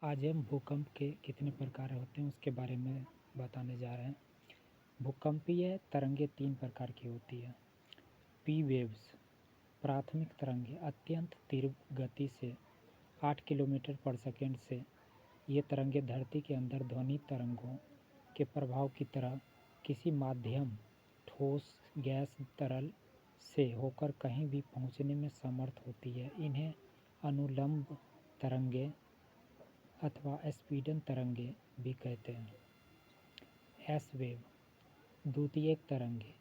आज हम भूकंप के कितने प्रकार होते हैं उसके बारे में बताने जा रहे हैं। भूकंपीय तरंगें 3 प्रकार की होती है। पी वेव्स प्राथमिक तरंगें अत्यंत तीव्र गति से 8 किलोमीटर पर सेकंड से ये तरंगें धरती के अंदर ध्वनि तरंगों के प्रभाव की तरह किसी माध्यम ठोस गैस तरल से होकर कहीं भी पहुंचने में समर्थ होती है। इन्हें अनुलंब तरंगें अथवा स्पीडन तरंगें भी कहते हैं। एस वेव द्वितीयक तरंगें,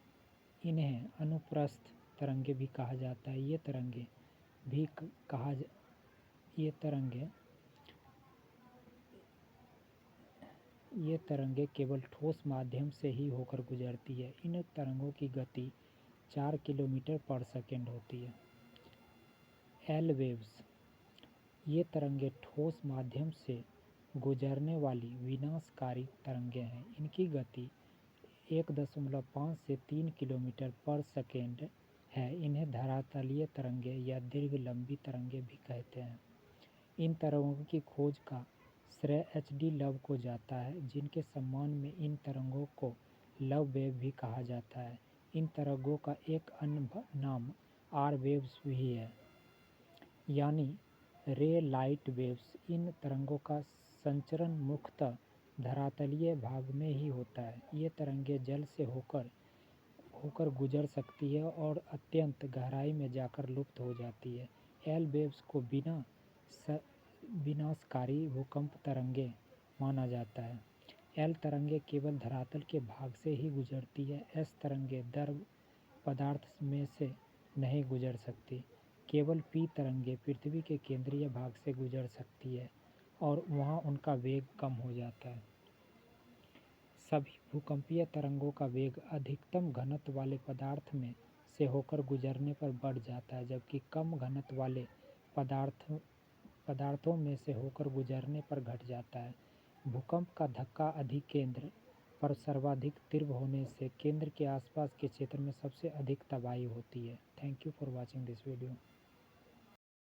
इन्हें अनुप्रस्थ तरंगें भी कहा जाता है। ये तरंगें केवल ठोस माध्यम से ही होकर गुजरती है। इन तरंगों की गति 4 किलोमीटर पर सेकंड होती है। एल वेव्स, ये तरंगें ठोस माध्यम से गुजरने वाली विनाशकारी तरंगें हैं। इनकी गति 1.5 से 3 किलोमीटर पर सेकेंड है। इन्हें धरातलीय तरंगें या दीर्घ लंबी तरंगें भी कहते हैं। इन तरंगों की खोज का श्रेय एच.डी. लव को जाता है, जिनके सम्मान में इन तरंगों को लव वेव भी कहा जाता है। इन तरंगों का एक अन्य नाम आर वेव्स भी है, यानी रे लाइट वेव्स। इन तरंगों का संचरण मुख्यतः धरातलीय भाग में ही होता है। ये तरंगें जल से होकर गुजर सकती है और अत्यंत गहराई में जाकर लुप्त हो जाती है। एल वेव्स को विनाशकारी भूकंप तरंगें माना जाता है। एल तरंगें केवल धरातल के भाग से ही गुजरती है। एस तरंगें द्रव पदार्थ में से नहीं गुजर सकती। केवल पी तरंगें पृथ्वी के केंद्रीय भाग से गुजर सकती है और वहाँ उनका वेग कम हो जाता है। सभी भूकंपीय तरंगों का वेग अधिकतम घनत्व वाले पदार्थ में से होकर गुजरने पर बढ़ जाता है, जबकि कम घनत्व वाले पदार्थों में से होकर गुजरने पर घट जाता है। भूकंप का धक्का अधिकेंद्र पर सर्वाधिक तीव्र होने से केंद्र के आसपास के क्षेत्र में सबसे अधिक तबाही होती है। Thank you for watching this video.